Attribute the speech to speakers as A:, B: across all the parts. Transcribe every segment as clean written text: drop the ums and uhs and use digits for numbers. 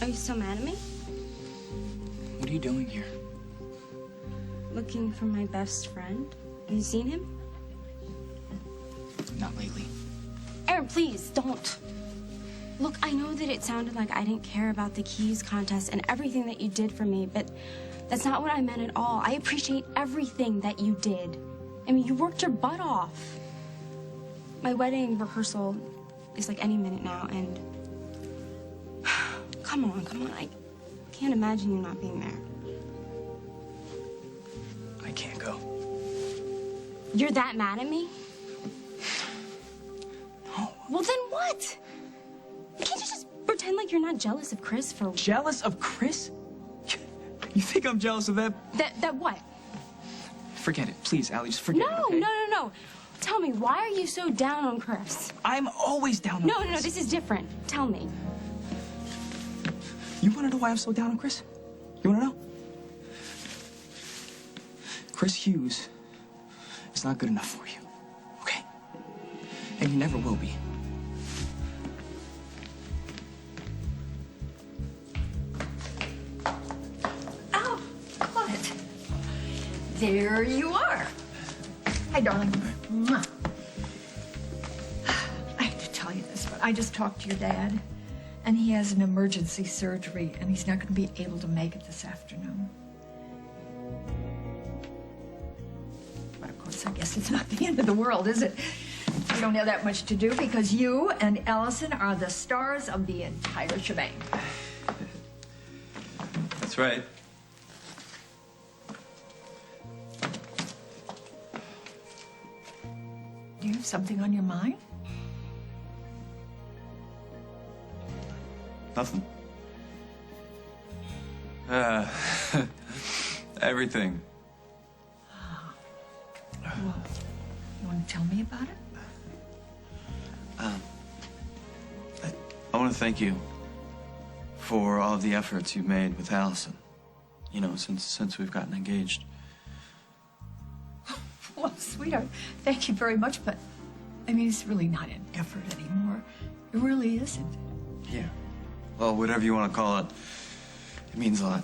A: Are you still mad at me?
B: What are you doing here?
A: Looking for my best friend. Have you seen him?
B: Not lately.
A: Aaron, please, don't. Look, I know that it sounded like I didn't care about the keys contest and everything that you did for me, but that's not what I meant at all. I appreciate everything that you did. I mean, you worked your butt off. My wedding rehearsal is like any minute now, and come on, I can't imagine you not being there.
B: I can't go.
A: You're that mad at me?
B: No.
A: Well, then what? Can't you just pretend like you're not jealous of Chris for...
B: Jealous of Chris? You think I'm jealous of that?
A: That what?
B: Forget it. Please, Allie, just forget it, okay?
A: No. Tell me, why are you so down on Chris?
B: I'm always down on Chris.
A: No, this is different. Tell me.
B: You want to know why I'm so down on Chris? You want to know? Chris Hughes is not good enough for you, okay? And he never will be.
C: Oh, what? There you are. Hi, darling. Mwah. I hate to tell you this, but I just talked to your dad, and he has an emergency surgery, and he's not going to be able to make it this afternoon. But of course, I guess it's not the end of the world, is it? You don't have that much to do because you and Allison are the stars of the entire shebang.
D: That's right.
C: Do you have something on your mind?
D: Nothing. Everything.
C: Well, you want to tell me about it?
D: I want to thank you for all of the efforts you've made with Allison. You know, since we've gotten engaged.
C: Well, sweetheart, thank you very much, but I mean, it's really not an effort anymore. It really isn't.
D: Yeah. Well, whatever you want to call it, it means a lot.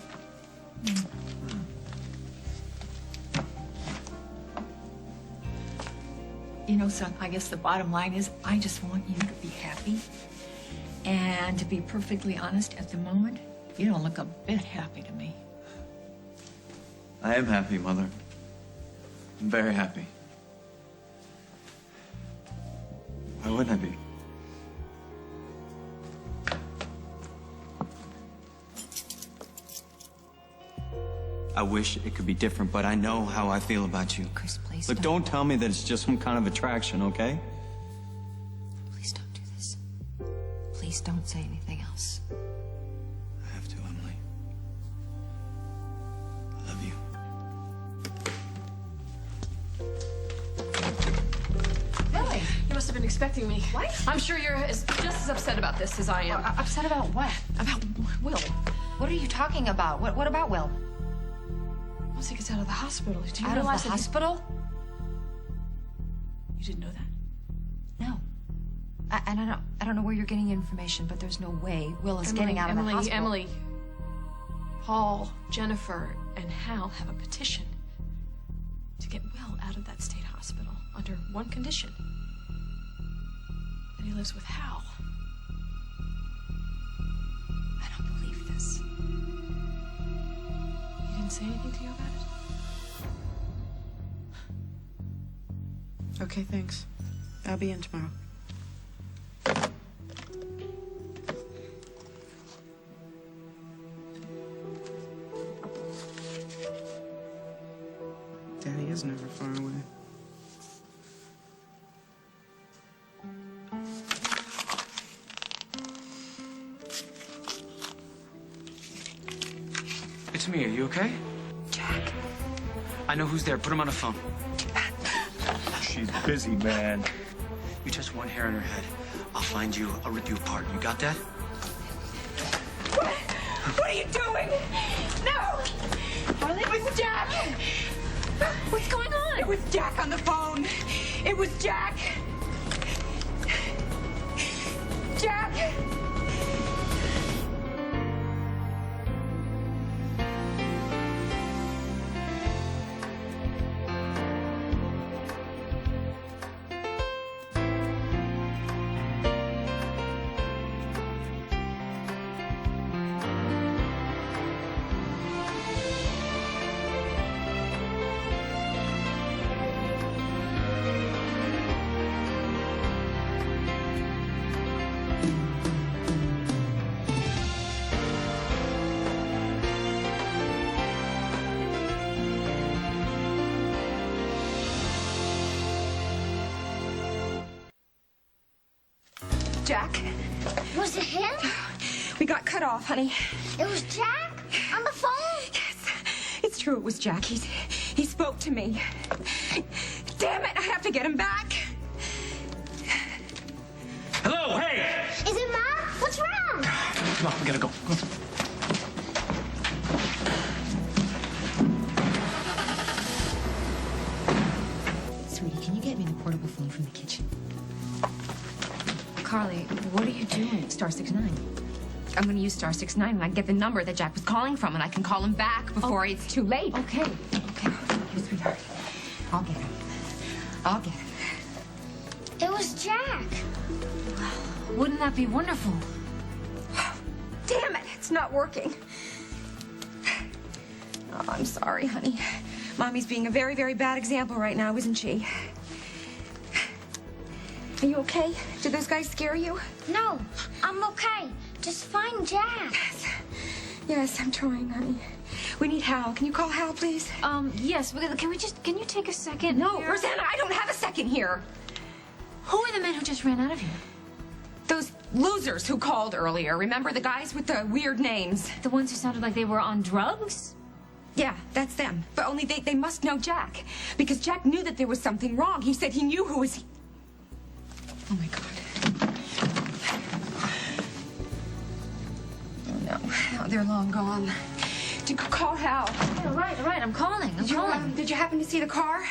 C: You know, son, I guess the bottom line is I just want you to be happy. And to be perfectly honest, at the moment, you don't look a bit happy to me.
D: I am happy, Mother. I'm very happy. Why wouldn't I be? I wish it could be different, but I know how I feel about you.
E: Chris, please
D: Look, don't tell me that it's just some kind of attraction, okay?
E: Please don't do this. Please don't say anything else.
D: I have to, Emily. I love you.
F: Lily, you must have been expecting me.
C: What?
F: I'm sure you're just as upset about this as I am.
E: Upset about what?
F: About Will.
E: What are you talking about? What about Will?
F: Once he gets out of the hospital, do you
E: Out of
F: realize
E: the
F: that
E: hospital?
F: You didn't know that?
E: No. I don't know where you're getting your information, but there's no way Will is getting out of the hospital.
F: Emily, Paul, Jennifer, and Hal have a petition to get Will out of that state hospital under one condition. That he lives with Hal.
E: I don't believe this.
F: He didn't say anything to you about it?
G: Okay, thanks. I'll be in tomorrow. Daddy is never far away.
B: It's me. Are you okay?
E: Jack.
B: I know who's there. Put him on the phone.
D: She's busy, man.
B: You touch one hair on her head, I'll find you. I'll rip you apart. You got that?
C: What are you doing? No! It was Jack!
F: What's going on?
C: It was Jack on the phone! It was Jack! Jack!
E: Jack.
H: Was it him?
E: We got cut off, honey.
H: It was Jack? On the phone?
E: Yes, it's true. It was Jack. He spoke to me. Damn it! I have to get him back.
B: Hello, hey!
H: Is it Mom? What's wrong?
B: Come on, we gotta go. Come on.
E: Sweetie, can you get me the portable phone from the kitchen?
I: Carly, what are you doing?
E: Star 69. I'm going to use star 69 and I can get the number that Jack was calling from and I can call him back before it's too late.
I: Okay.
E: You sweetheart. I'll get him. I'll get him.
H: It was Jack.
I: Wouldn't that be wonderful?
E: Damn it! It's not working. Oh, I'm sorry, honey. Mommy's being a very, very bad example right now, isn't she? Are you okay? Did those guys scare you?
H: No, I'm okay. Just find Jack.
E: Yes, I'm trying, honey. We need Hal. Can you call Hal, please?
I: Yes. Can you take a second?
E: No,
I: here?
E: Rosanna, I don't have a second here.
I: Who are the men who just ran out of here?
E: Those losers who called earlier. Remember the guys with the weird names?
I: The ones who sounded like they were on drugs?
E: Yeah, that's them. But only they must know Jack. Because Jack knew that there was something wrong. He said he knew who was... Oh, my God. Oh, no. Oh, they're long gone. Call Hal.
I: All right. I'm calling.
E: Did you happen to see the car?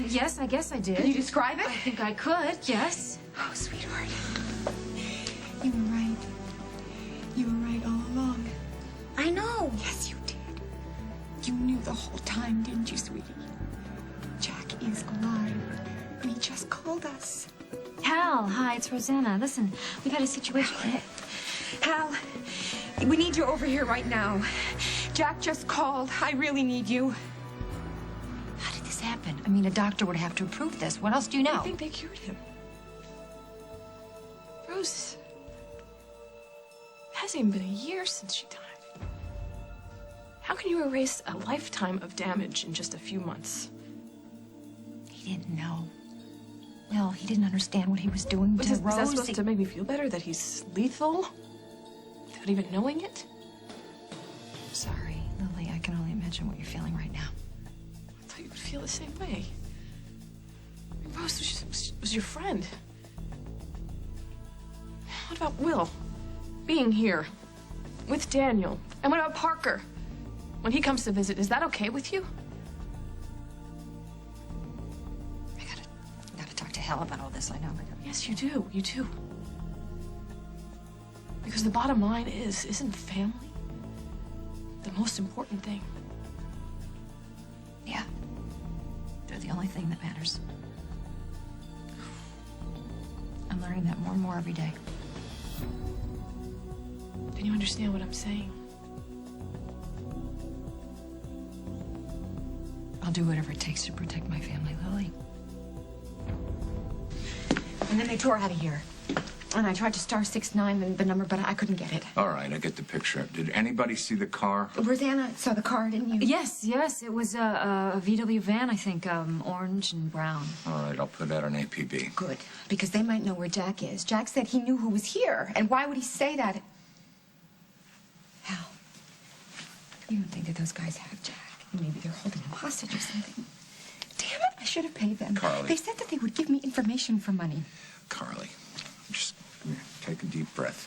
I: Yes, I guess I did.
E: Can you describe it?
I: I think I could, yes.
E: Oh, sweetheart. You were right. You were right all along.
H: I know.
E: Yes, you did. You knew the whole time, didn't you, sweetie? Jack is alive. And he just called us.
I: Hal, hi, it's Rosanna. Listen, we've had a situation.
E: Hal, we need you over here right now. Jack just called. I really need you.
I: How did this happen? I mean, a doctor would have to approve this. What else do you know?
F: I think they cured him. Rose, it hasn't even been a year since she died. How can you erase a lifetime of damage in just a few months?
E: He didn't know. Well, he didn't understand what he was doing to
F: Is
E: Rose.
F: that supposed to make me feel better that he's lethal? Without even knowing it?
E: Sorry, Lily. I can only imagine what you're feeling right now.
F: I thought you would feel the same way. Rose was your friend. What about Will? Being here with Daniel. And what about Parker? When he comes to visit, is that okay with you?
E: I gotta talk to Hal about all this. I know.
F: Yes, you do. You do. Because the bottom line isn't family the most important thing?
E: Yeah. They're the only thing that matters. I'm learning that more and more every day.
F: Can you understand what I'm saying?
E: I'll do whatever it takes to protect my family, Lily. And then they tore out of here. And I tried to star 69 the number, but I couldn't get it.
J: All right, I get the picture. Did anybody see the car?
E: Rosanna saw the car, didn't you?
I: Yes. It was a VW van, I think, orange and brown.
J: All right, I'll put that on APB.
E: Good, because they might know where Jack is. Jack said he knew who was here, and why would he say that? Hal, you don't think that those guys have Jack? Maybe they're holding him hostage or something. Damn it, I should have paid them.
J: Carly.
E: They said that they would give me information for money.
J: Carly, just come here. Take a deep breath.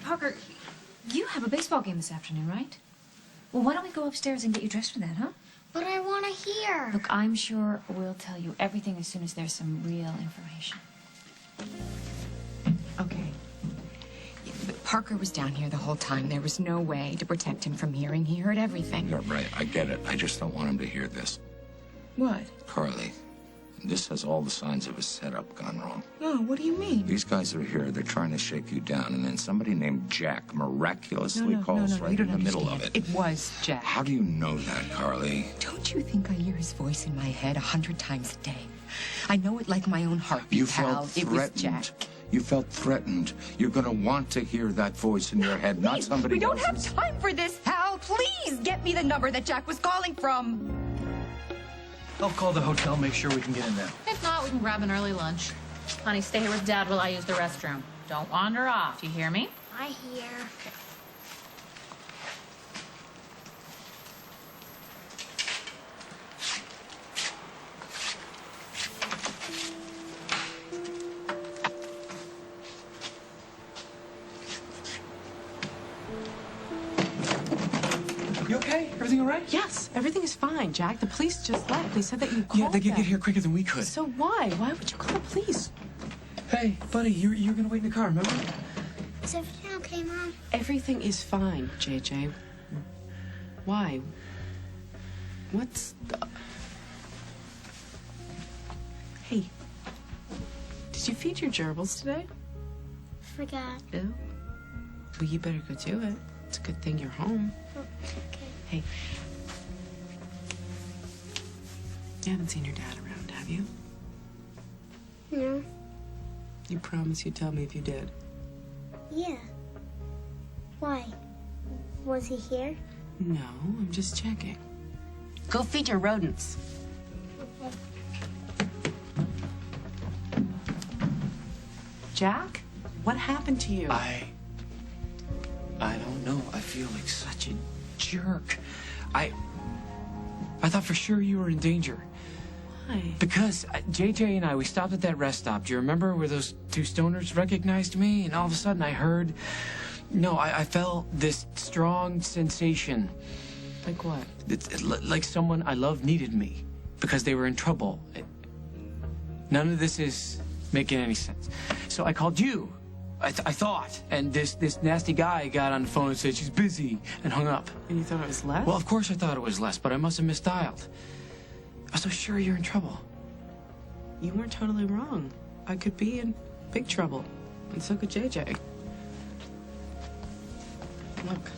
I: Parker, you have a baseball game this afternoon, right? Well, why don't we go upstairs and get you dressed for that, huh?
H: But I want to hear.
I: Look, I'm sure we'll tell you everything as soon as there's some real information.
E: Okay. Yeah, but Parker was down here the whole time. There was no way to protect him from hearing. He heard everything.
J: You're right, I get it. I just don't want him to hear this.
E: What?
J: Carly, this has all the signs of a setup gone wrong.
E: No, what do you mean?
J: These guys are here, they're trying to shake you down, and then somebody named Jack miraculously calls right in the middle of it.
E: It was Jack.
J: How do you know that, Carly?
E: Don't you think I hear his voice in my head 100 times a day? I know it like my own heartbeat,
J: You
E: Hal.
J: felt
E: It was
J: threatened.
E: Jack.
J: You felt threatened. You're gonna want to hear that voice in your head, not somebody
E: We don't have
J: else's.
E: time for this, Hal. Please get me the number that Jack was calling from.
B: I'll call the hotel, make sure we can get in there.
K: If not, we can grab an early lunch.
I: Honey, stay here with Dad while I use the restroom. Don't wander off, you hear me?
H: I hear.
B: You okay? Everything all right?
G: Yes, everything is fine, Jack. The police just left. They said that you called
B: Yeah, they could
G: them.
B: get here quicker than we could.
G: So why? Why would you call the police?
B: Hey, buddy, you were gonna wait in the car, remember?
H: Is everything okay, Mom?
G: Everything is fine, JJ. Why? What's the... Hey, did you feed your gerbils today?
H: Forgot.
G: No. Well, you better go do it. It's a good thing you're home.
H: Okay.
G: Hey. You haven't seen your dad around, have you?
H: No.
G: You promised you'd tell me if you did.
H: Yeah. Why? Was he here?
G: No, I'm just checking. Go feed your rodents.
H: Okay.
G: Jack, what happened to you?
B: I don't know. I feel like such a jerk. I thought for sure you were in danger.
G: Why?
B: Because JJ and I, we stopped at that rest stop. Do you remember where those two stoners recognized me? And all of a sudden I heard... No, I felt this strong sensation.
G: Like what?
B: Like someone I love needed me because they were in trouble. None of this is making any sense. So I called you. I thought. And this nasty guy got on the phone and said she's busy and hung up.
G: And you thought it was Les?
B: Well, of course I thought it was Les, but I must have misdialed. I was so sure you're in trouble.
G: You weren't totally wrong. I could be in big trouble. And so could JJ. Look.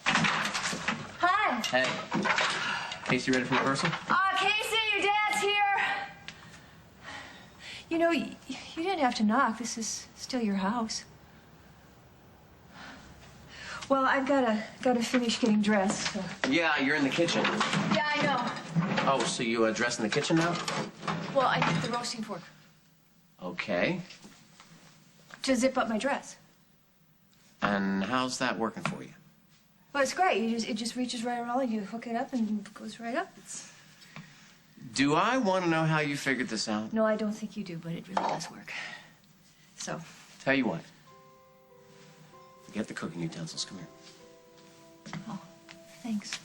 I: Hi.
D: Hey. Casey, ready for rehearsal?
C: Casey, your dad's here. You know, you didn't have to knock. This is still your house. Well, I've gotta finish getting dressed. So.
K: Yeah, you're in the kitchen.
C: Yeah, I know.
K: Oh, so you dressed in the kitchen now?
C: Well, I need the roasting fork
K: Okay.
C: to zip up my dress.
K: And how's that working for you?
C: Well, it's great. It just reaches right around. You hook it up and it goes right up.
K: Do I want to know how you figured this out?
C: No, I don't think you do, but it really does work. So.
K: Tell you what. Get the cooking utensils. Come here.
C: Oh, thanks.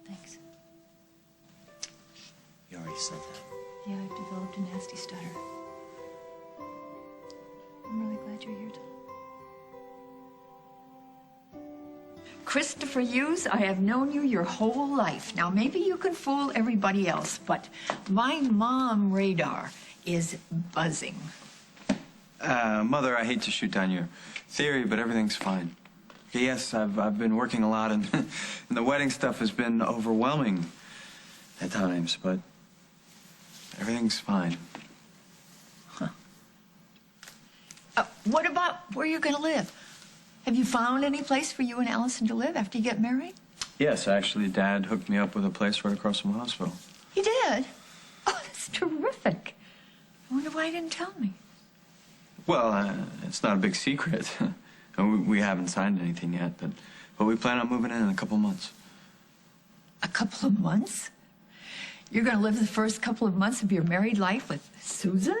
C: Thanks.
K: You already said that.
C: Yeah, I've developed a nasty stutter. I'm really glad you're here, Tom. Christopher Hughes, I have known you your whole life. Now, maybe you can fool everybody else, but my mom radar is buzzing.
D: Mother, I hate to shoot down your theory, but everything's fine. Yes, I've been working a lot, and, and the wedding stuff has been overwhelming at times, but everything's fine.
C: Huh. What about where you're going to live? Have you found any place for you and Allison to live after you get married?
D: Yes, actually, Dad hooked me up with a place right across from the hospital.
C: He did? Oh, that's terrific. I wonder why he didn't tell me.
D: Well, it's not a big secret. We haven't signed anything yet, but we plan on moving in a couple months.
C: A couple of months? You're going to live the first couple of months of your married life with Susan?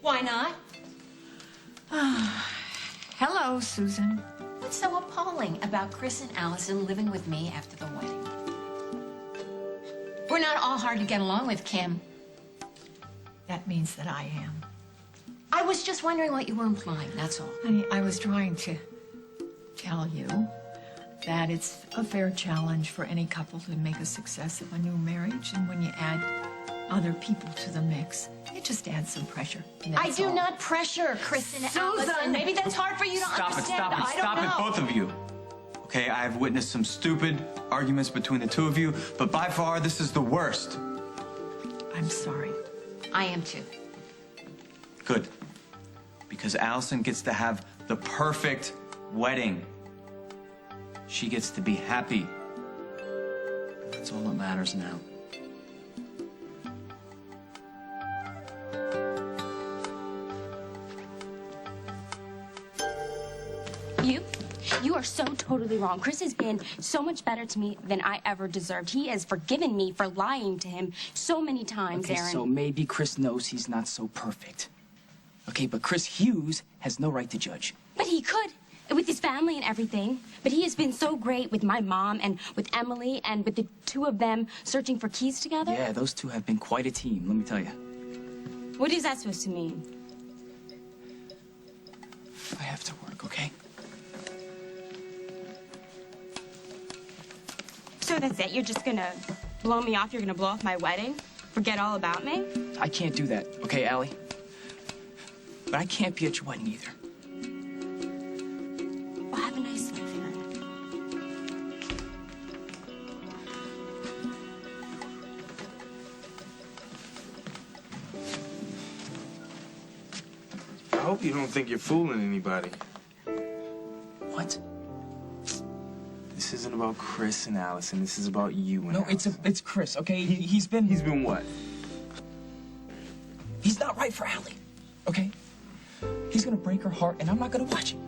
L: Why not?
C: Hello, Susan.
L: What's so appalling about Chris and Allison living with me after the wedding? We're not all hard to get along with, Kim.
C: That means that I am.
L: I was just wondering what you were implying, that's all.
C: Honey, I was trying to tell you that it's a fair challenge for any couple to make a success of a new marriage, and when you add other people to the mix, it just adds some pressure.
L: I do not pressure Chris and Allison. Maybe that's hard for you to understand.
D: Stop it, both of you. okay? I've witnessed some stupid arguments between the two of you, but by far, this is the worst.
C: I'm sorry.
L: I am too.
D: Good. Because Allison gets to have the perfect wedding. She gets to be happy. That's all that matters now.
A: You are so totally wrong. Chris has been so much better to me than I ever deserved. He has forgiven me for lying to him so many times,
M: Okay,
A: Aaron.
M: so maybe Chris knows he's not so perfect. Okay, but Chris Hughes has no right to judge.
A: But he could, with his family and everything. But he has been so great with my mom and with Emily and with the two of them searching for keys together.
M: Yeah, those two have been quite a team, let me tell you.
A: What is that supposed to mean?
M: I have to work, okay?
A: So that's it? You're just gonna blow me off? You're gonna blow off my wedding? Forget all about me?
M: I can't do that, okay, Allie? But I can't be at your wedding either.
A: Well, have a nice life, Aaron.
N: I hope you don't think you're fooling anybody.
M: What?
N: This isn't about Chris and Allison. This is about you and Allison.
M: It's Chris, okay? He's been
N: what?
M: He's not right for Allie, okay? He's gonna break her heart, and I'm not gonna watch it.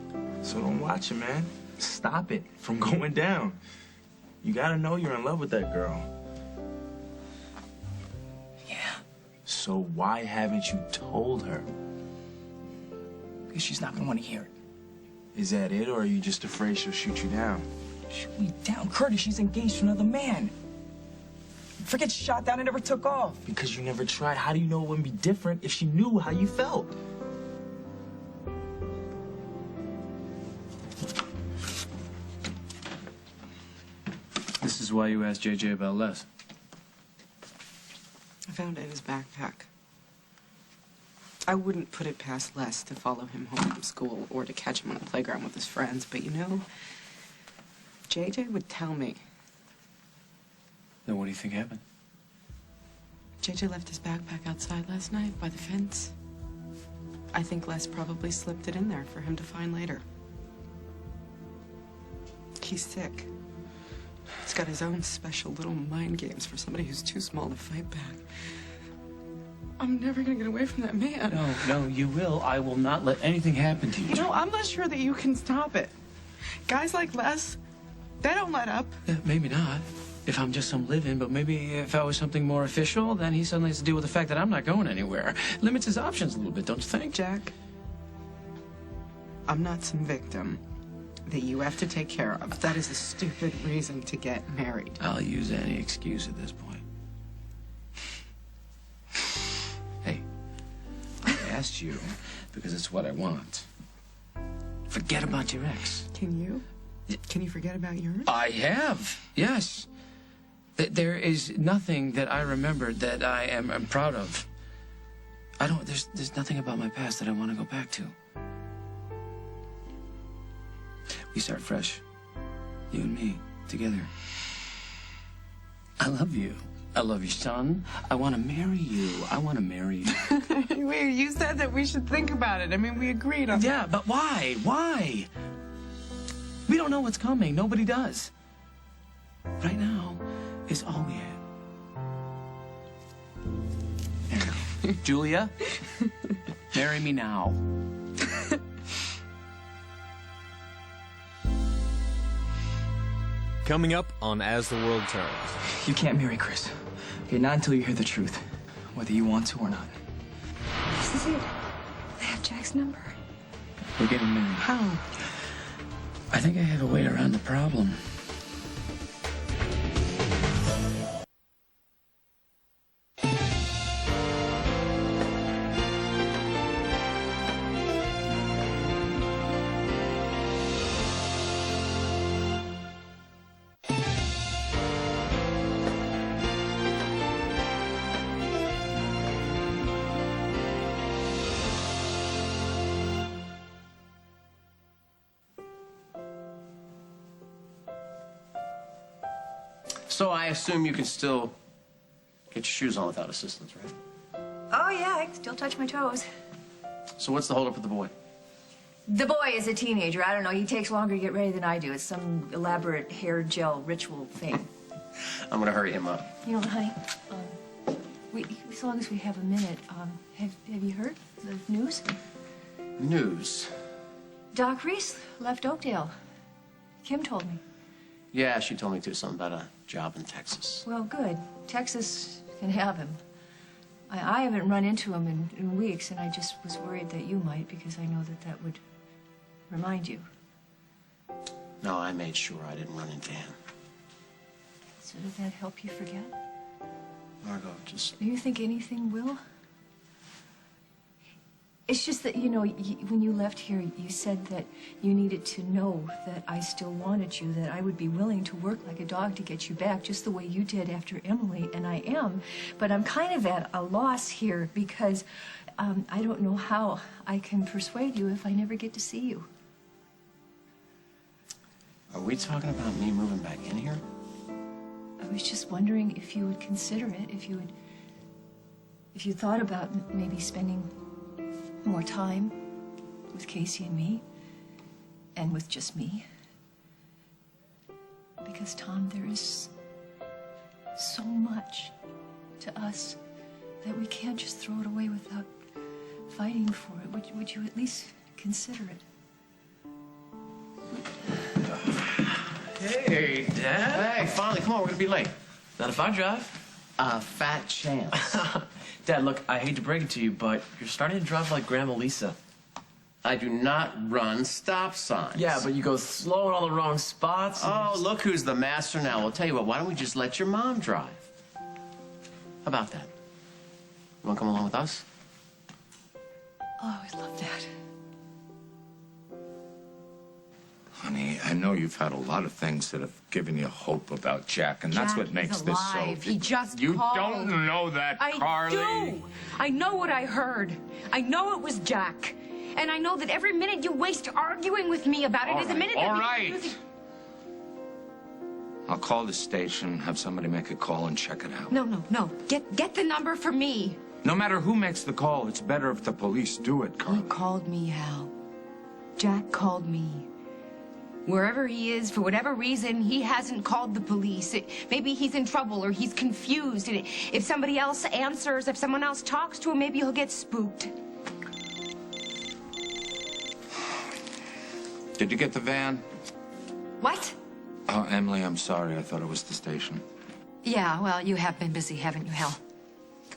N: So don't watch it, man. Stop it from going down. You gotta know you're in love with that girl.
M: Yeah.
N: So why haven't you told her?
M: Because she's not gonna want to hear it.
N: Is that it, or are you just afraid she'll shoot you down?
M: Shoot me down, Curtis. She's engaged to another man. Forget shot down and never took off.
N: Because you never tried. How do you know it wouldn't be different if she knew how you felt?
B: This is why you asked JJ about Les.
G: I found it in his backpack. I wouldn't put it past Les to follow him home from school or to catch him on the playground with his friends, but you know, JJ would tell me.
B: Then what do you think happened?
G: JJ left his backpack outside last night by the fence. I think Les probably slipped it in there for him to find later. He's sick. He's got his own special little mind games for somebody who's too small to fight back. I'm never gonna get away from that man.
B: No, you will. I will not let anything happen to you.
G: You know, I'm not sure that you can stop it. Guys like Les, they don't let up.
B: Yeah, maybe not. If I'm just some live-in, but maybe if I was something more official, then he suddenly has to deal with the fact that I'm not going anywhere. Limits his options a little bit, don't you think?
G: Jack, I'm not some victim that you have to take care of. That is a stupid reason to get married.
B: I'll use any excuse at this point. Hey, I asked you because it's what I want. Forget about your ex.
G: Can you? Can you forget about yours?
B: I have, yes. There is nothing that I remembered that I am proud of. There's nothing about my past that I want to go back to. We start fresh. You and me, together. I love you. I love you, son. I want to marry you. I want to marry you.
G: Wait, you said that we should think about it. I mean, we agreed on
B: Yeah, but why? Why? We don't know what's coming. Nobody does. Right now is all we have. Julia, marry me now.
O: Coming up on As the World Turns.
M: You can't marry Chris. Okay, not until you hear the truth, whether you want to or not.
E: This is it. I have Jack's number.
B: We're getting married.
G: How?
B: I think I have a way around the problem.
K: So I assume you can still get your shoes on without assistance, right?
C: Oh, yeah, I can still touch my toes.
K: So what's the holdup with the boy?
C: The boy is a teenager. I don't know. He takes longer to get ready than I do. It's some elaborate hair gel ritual thing.
K: I'm gonna hurry him up.
C: You know, honey, as long as we have a minute, have you heard the news?
K: News?
C: Doc Reese left Oakdale. Kim told me.
K: Yeah, she told me too, something about a job in Texas.
C: Well, good. Texas can have him. I haven't run into him in weeks, and I just was worried that you might, because I know that would remind you.
K: No, I made sure I didn't run into him.
C: So did that help you forget?
K: Margot, just...
C: Do you think anything will? It's just that, you know, when you left here, you said that you needed to know that I still wanted you, that I would be willing to work like a dog to get you back, just the way you did after Emily, and I am. But I'm kind of at a loss here because I don't know how I can persuade you if I never get to see you.
K: Are we talking about me moving back in here?
C: I was just wondering if you would consider it, if you thought about maybe spending more time with Casey and me, and with just me. Because, Tom, there is so much to us that we can't just throw it away without fighting for it. Would you at least consider it?
K: Hey, Dad. Hey, finally, come on, we're gonna be late.
P: Not if I drive.
K: Fat chance.
P: Dad, look, I hate to break it to you, but you're starting to drive like Grandma Lisa.
K: I do not run stop signs.
P: Yeah, but you go slow in all the wrong spots.
K: Oh, look who's the master now. Well, tell you what, why don't we just let your mom drive? How about that? You want to come along with us?
C: Oh, I love that.
J: Honey, I know you've had a lot of things that have given you hope about Jack, and that's what makes this so...
E: He just
J: You
E: called.
J: don't know that, Carly.
E: I do. I know what I heard. I know it was Jack. And I know that every minute you waste arguing with me about it is a minute...
J: All right. I'll call the station, have somebody make a call and check it out.
E: No. Get the number for me.
J: No matter who makes the call, it's better if the police do it, Carly.
E: He called me, Hal. Jack called me. Wherever he is, for whatever reason, he hasn't called the police. Maybe he's in trouble or he's confused. And if somebody else answers, if someone else talks to him, maybe he'll get spooked.
J: Did you get the van?
E: What?
J: Oh, Emily, I'm sorry. I thought it was the station.
L: Yeah, well, you have been busy, haven't you, Hal?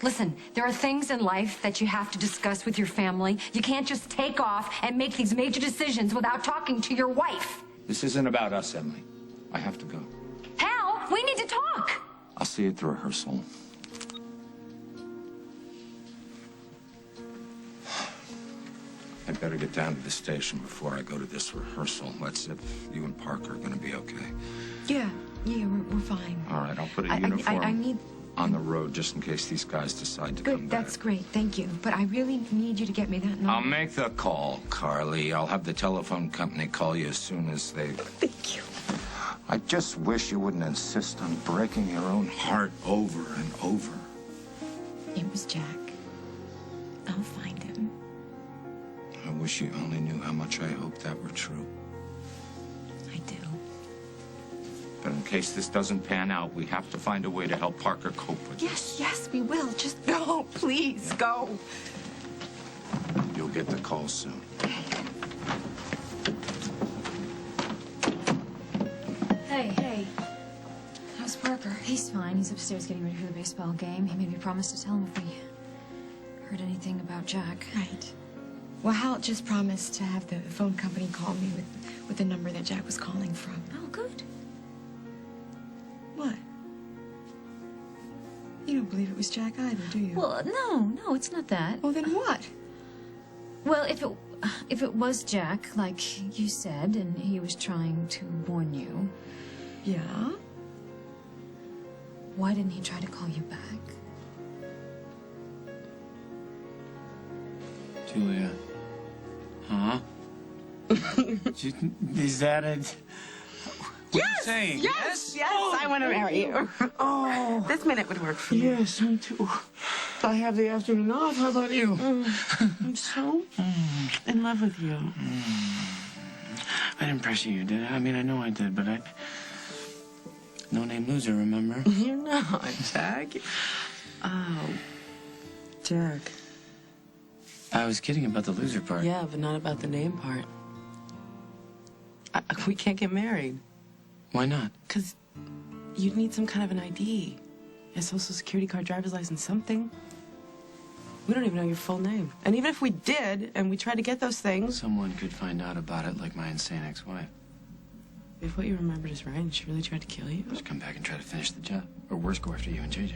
L: Listen, there are things in life that you have to discuss with your family. You can't just take off and make these major decisions without talking to your wife.
J: This isn't about us, Emily. I have to go.
L: Hal, we need to talk.
J: I'll see you at the rehearsal. I'd better get down to the station before I go to this rehearsal. Let's see if you and Parker are going to be okay.
E: Yeah, we're fine.
J: All right, I'll put a uniform
E: I need...
J: on the road just in case these guys decide to come
E: Good,
J: back.
E: that's great, thank you. But I really need you to get me that number.
J: I'll make the call, Carly. I'll have the telephone company call you as soon as they...
E: Thank you.
J: I just wish you wouldn't insist on breaking your own heart over and over.
E: It was Jack. I'll find him.
J: I wish you only knew how much I hope that were true.
E: I do.
J: But in case this doesn't pan out, we have to find a way to help Parker cope with this.
E: Yes, we will. Just go, please, go.
J: You'll get the call soon.
I: Hey. How's Parker? He's fine. He's upstairs getting ready for the baseball game. He made me promise to tell him if we heard anything about Jack.
E: Right. Well, Hal just promised to have the phone company call me with the number that Jack was calling from.
I: Oh, good.
E: What? You don't believe it was Jack either, do you?
I: Well, no, it's not that.
E: Well, then what?
I: Well, if it was Jack, like you said, and he was trying to warn you...
E: Yeah?
I: Why didn't he try to call you back?
B: Julia. Huh? Is that it? What are you saying?
G: Yes,
B: Oh,
G: I want to marry you.
N: Oh.
G: This minute would work for me.
N: Yes, me too. I have the afternoon off. How about you?
G: I'm so in love with you.
B: I didn't pressure you, did I? I mean, I know I did, but I... No-name loser, remember?
G: You're not, Jack. Oh, Jack.
B: I was kidding about the loser part.
G: Yeah, but not about the name part. We can't get married.
B: Why not?
G: Because you'd need some kind of an ID. A social security card, driver's license, something. We don't even know your full name. And even if we did, and we tried to get those things...
B: Someone could find out about it, like my insane ex-wife.
G: If what you remembered is right, and she really tried to kill you...
B: Just come back and try to finish the job. Or worse, go after you and JJ.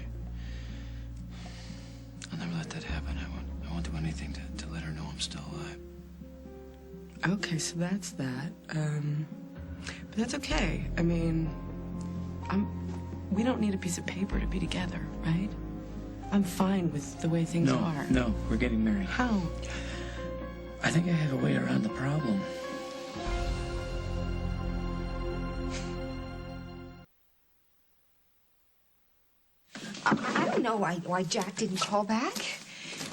B: I'll never let that happen. I won't do anything to let her know I'm still alive.
G: Okay, so that's that. But that's okay. I mean, we don't need a piece of paper to be together, right? I'm fine with the way things are.
B: No, we're getting married.
G: How?
B: I think I have a way around the problem.
E: I don't know why Jack didn't call back.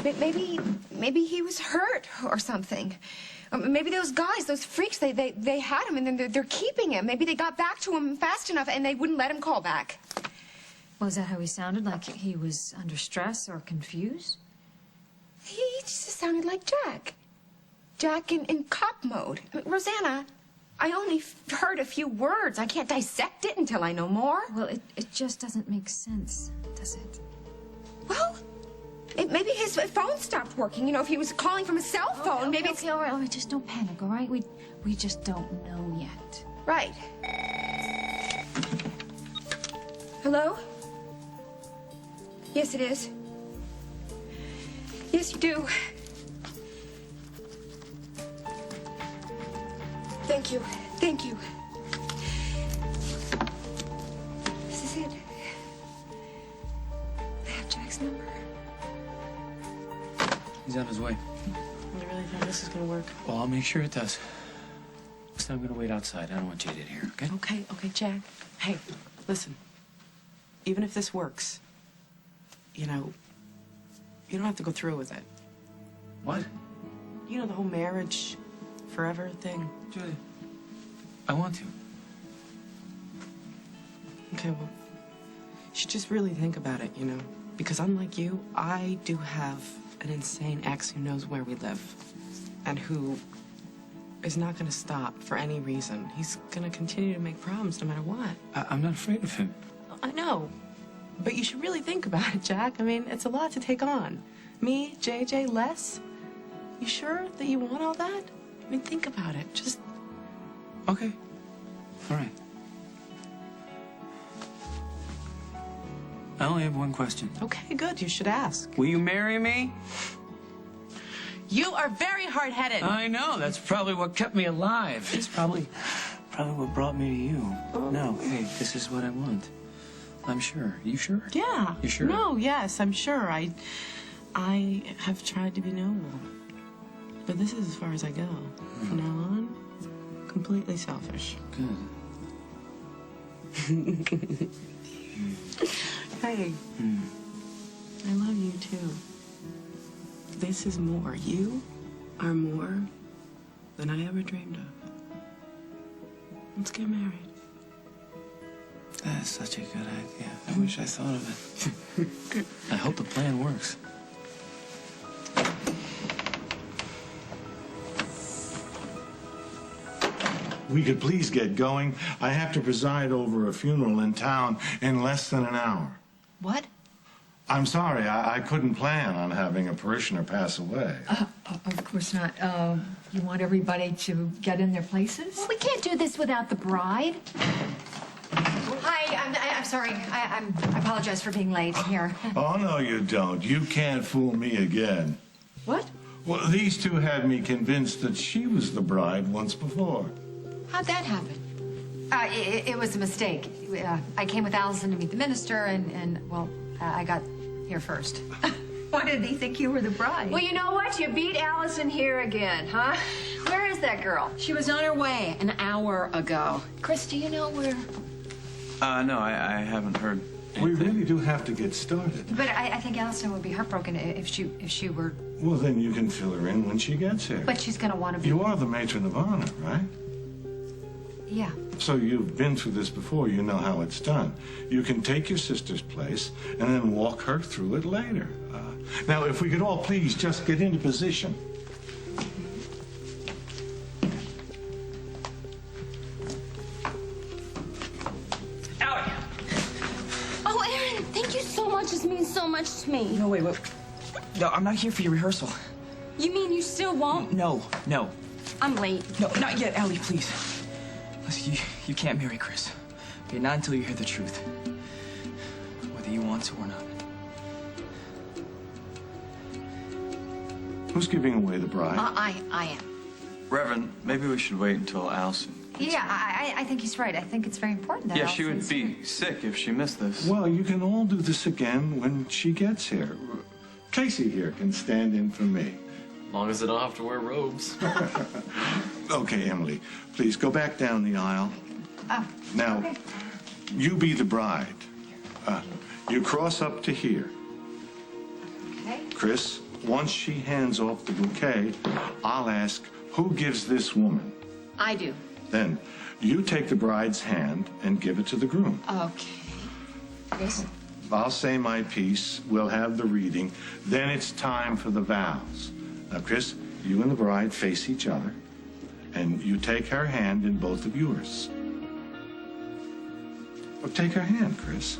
E: Maybe he was hurt or something. Maybe those guys, those freaks, they had him and then they're keeping him. Maybe they got back to him fast enough and they wouldn't let him call back.
I: Was that how he sounded? Like he was under stress or confused?
E: He just sounded like Jack. Jack in cop mode. I mean, Rosanna, I only heard a few words. I can't dissect it until I know more.
I: Well, it just doesn't make sense, does it?
E: Well, maybe his phone stopped working. You know, if he was calling from a cell phone, maybe it's...
I: Okay, all right, just don't panic, all right? We just don't know yet.
E: Right. Hello? Yes, it is. Yes, you do. Thank you. Thank you. This is it. I have Jack's number.
B: He's on his way.
G: You really think this is gonna work?
B: Well, I'll make sure it does. So I'm gonna wait outside. I don't want JJ here, okay?
G: Okay, Jack. Hey, listen. Even if this works, you know, you don't have to go through with it.
B: What?
G: You know, the whole marriage forever thing.
B: Julie, I want to.
G: Okay, well, you should just really think about it, you know? Because unlike you, I do have an insane ex who knows where we live and who is not going to stop for any reason. He's going to continue to make problems no matter what.
B: I'm not afraid of him.
G: I know, but you should really think about it, Jack. I mean, it's a lot to take on. Me, JJ, Les. You sure that you want all that? I mean, think about it. Just...
B: Okay. All right. I only have one question.
G: Okay, good. You should ask.
B: Will you marry me?
G: You are very hard-headed.
B: I know. That's probably what kept me alive. It's probably what brought me to you. No, hey, this is what I want. I'm sure. You sure?
G: Yeah.
B: You sure?
G: No, yes, I'm sure. I have tried to be noble. But this is as far as I go. From now on, completely selfish.
B: Good.
G: Hey, I love you too. This is more. You are more than I ever dreamed of. Let's get married.
B: That's such a good idea. I wish I thought of it. I hope the plan works.
Q: We could please get going. I have to preside over a funeral in town in less than an hour.
L: What?
Q: I'm sorry, I couldn't plan on having a parishioner pass away.
C: Of course not. You want everybody to get in their places?
L: Well, we can't do this without the bride. Hi, I'm sorry. I apologize for being late here.
Q: Oh, no, you don't. You can't fool me again.
C: What?
Q: Well, these two had me convinced that she was the bride once before.
L: How'd that happen? It was a mistake. I came with Allison to meet the minister, and well, I got here first.
C: Why did they think you were the bride?
F: Well, you know what? You beat Allison here again, huh?
L: Where is Where's that girl?
C: She was on her way an hour ago. Chris, do you know where?
D: No, I haven't heard.
Q: We really do have to get started.
L: But I think Allison would be heartbroken if she were.
Q: Well, then you can fill her in when she gets here.
L: But she's gonna want to be.
Q: You are the matron of honor, right?
L: Yeah.
Q: So you've been through this before. You know how it's done. You can take your sister's place and then walk her through it later. Now, if we could all please just get into position.
A: Oh, Aaron, thank you so much. This means so much to me.
M: No, wait. No, I'm not here for your rehearsal.
A: You mean you still won't?
M: No.
A: I'm late.
M: No, not yet, Allie, please. Listen, you can't marry Chris. Okay, not until you hear the truth. Whether you want to or not.
Q: Who's giving away the bride?
L: I am.
D: Reverend, maybe we should wait until Allison.
L: Yeah, I think he's right. I think it's very important that.
D: Yeah, she would
L: Allison's
D: be
L: here.
D: sick if she missed this.
Q: Well, you can all do this again when she gets here. Casey here can stand in for me.
P: As long as I don't have to wear robes.
Q: Okay, Emily, please go back down the aisle.
L: Oh.
Q: Now,
L: okay.
Q: you be the bride. You cross up to here.
L: Okay.
Q: Chris, once she hands off the bouquet, I'll ask, who gives this woman?
C: I do.
Q: Then you take the bride's hand and give it to the groom.
C: Okay. Chris?
Q: I'll say my piece, we'll have the reading, then it's time for the vows. Now, Chris, you and the bride face each other, and you take her hand in both of yours. Well, take her hand, Chris.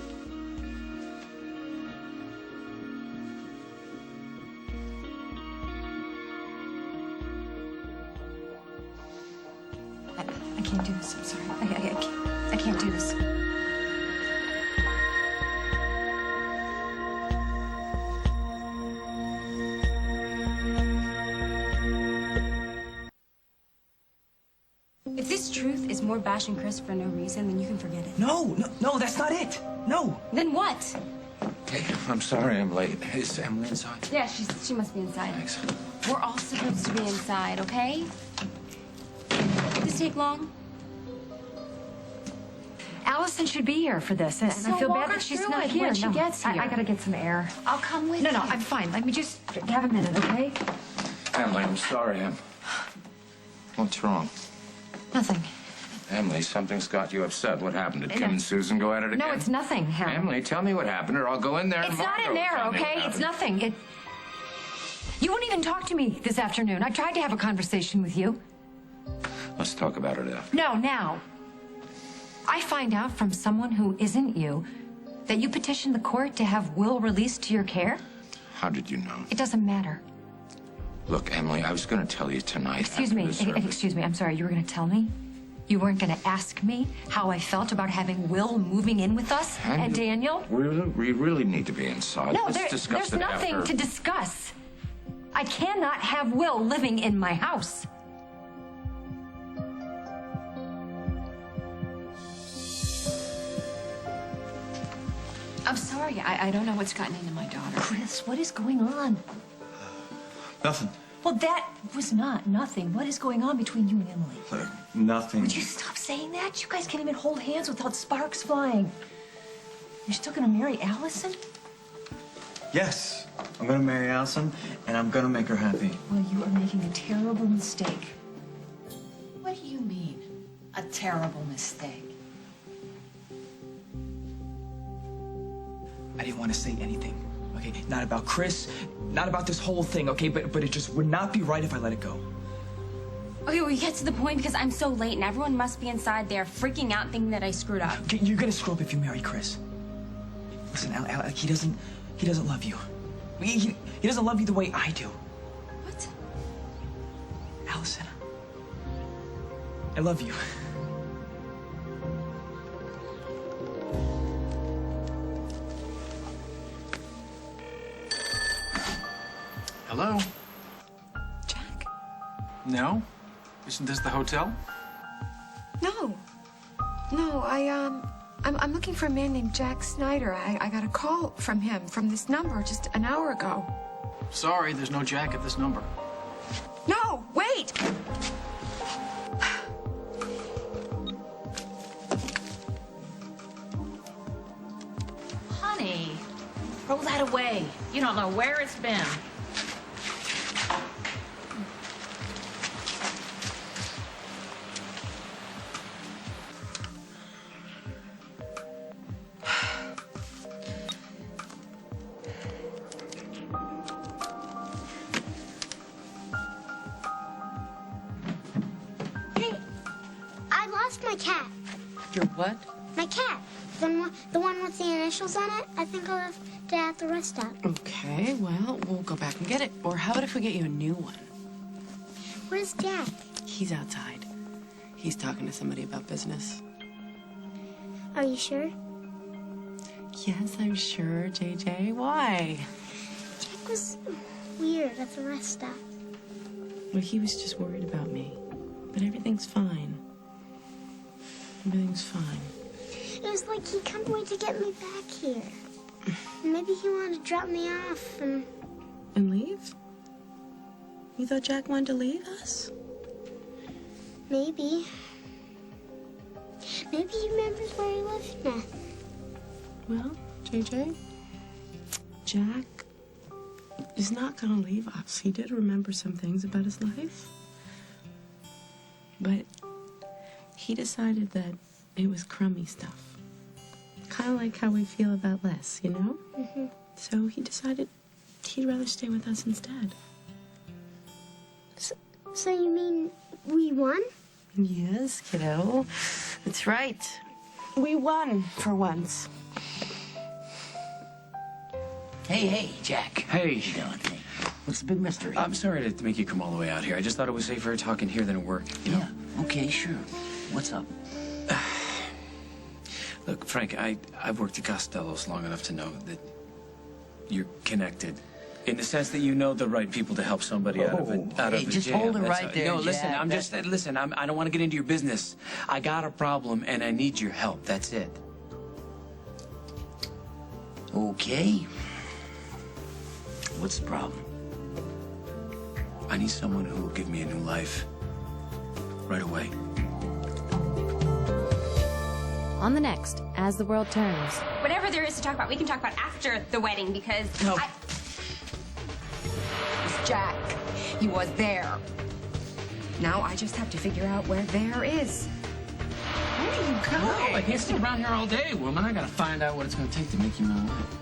L: I can't do this. I'm sorry. I can't do this.
A: If this truth is more bashing Chris for no reason, then you can forget it.
M: No, that's not it. No.
A: Then what?
J: Hey, I'm sorry I'm late. Is Emily inside?
A: Yeah, she must be inside.
J: Thanks.
A: We're all supposed to be inside, okay? Did this take long?
L: Allison should be here for this, and
C: So
L: I feel
C: walk
L: bad
C: her
L: that she's
C: through
L: not
C: it
L: here.
C: when she
L: No,
C: gets here.
L: I gotta get some air.
C: I'll come with
L: No,
C: you.
L: I'm fine. Let me just have a minute, okay?
J: Emily, I'm sorry. What's wrong?
L: Nothing.
J: Emily, something's got you upset. What happened? Did Kim
L: No.
J: and Susan go at it again?
L: No, it's nothing, Helen.
J: Emily, tell me what happened, or I'll go in there
L: It's
J: tomorrow.
L: not in there,
J: Tell me what
L: okay? It's
J: happened.
L: nothing. You won't even talk to me this afternoon. I tried to have a conversation with you.
J: Let's talk about it after.
L: No, now. I find out from someone who isn't you that you petitioned the court to have Will released to your care.
J: How did you know?
L: It doesn't matter.
J: Look, Emily, I was going to tell you tonight.
L: Excuse
J: after
L: me.
J: the service.
L: Excuse me. I'm sorry. You were going to tell me? You weren't going to ask me how I felt about having Will moving in with us and Daniel?
J: We really need to be inside.
L: No,
J: Let's discuss
L: there's
J: it
L: nothing
J: after.
L: to discuss. I cannot have Will living in my house.
C: I'm sorry. I don't know what's gotten into my daughter.
I: Chris, what is going on?
D: Nothing.
I: Well, that was not nothing. What is going on between you and Emily?
D: Nothing.
I: Would you stop saying that? You guys can't even hold hands without sparks flying. You're still gonna marry Allison?
D: Yes, I'm gonna marry Allison, and I'm gonna make her happy.
I: Well, you are making a terrible mistake.
C: What do you mean? A terrible mistake.
M: I didn't want to say anything, okay? Not about Chris, not about this whole thing, okay? But it just would not be right if I let it go.
A: Okay, well, you get to the point because I'm so late and everyone must be inside there freaking out thinking that I screwed up.
M: Okay, you're gonna screw up if you marry Chris. Listen, Al, he doesn't love you. He doesn't love you the way I do.
A: What?
M: Allison, I love you.
B: Hello?
E: Jack?
B: No? Isn't this the hotel?
E: No. No, I'm looking for a man named Jack Snyder. I got a call from him from this number just an hour ago.
B: Sorry, there's no Jack at this number.
E: No, wait!
R: Throw that away. You don't know where it's been.
H: Hey, I lost my cat.
G: Your what?
H: My cat. The one with the initials on it. I think I left it at the rest stop.
G: Okay, well, we'll go back and get it. Or how about if we get you a new one?
H: Where's Jack?
G: He's outside. He's talking to somebody about business.
H: Are you sure?
G: Yes, I'm sure, JJ. Why?
H: Jack was weird at the rest stop.
G: Well, he was just worried about me. But everything's fine. Everything's fine.
H: It was like he couldn't wait to get me back here. Maybe he wanted to drop me off and...
G: And leave? You thought Jack wanted to leave us?
H: Maybe. Maybe he remembers where he lives now.
G: Well, JJ, Jack is not going to leave us. He did remember some things about his life. But he decided that it was crummy stuff. Kind of like how we feel about Les, you know?
H: Mm-hmm.
G: So he decided he'd rather stay with us instead.
H: So you mean we won?
G: Yes, kiddo. That's right. We won for once.
S: Hey, Jack.
B: Hey.
S: How you doing? Hey. What's the big mystery?
B: I'm sorry to make you come all the way out here. I just thought it was safer talking here than at work. You know?
S: Yeah, okay, sure. What's up?
B: Look, Frank, I've worked at Costello's long enough to know that you're connected. In the sense that you know the right people to help somebody out of a
S: just
B: jam.
S: hold it
B: That's
S: right
B: all.
S: there,
B: No, listen,
S: Jack.
B: I don't want to get into your business. I got a problem and I need your help. That's it.
S: Okay. What's the problem?
B: I need someone who will give me a new life. Right away.
I: On the next, As the World Turns.
A: Whatever there is to talk about, we can talk about after the wedding because
E: It's Jack. He was there. Now I just have to figure out where there is.
B: Where are you going? I can't stick around here all day, woman. I gotta find out what it's gonna take to make you my wife.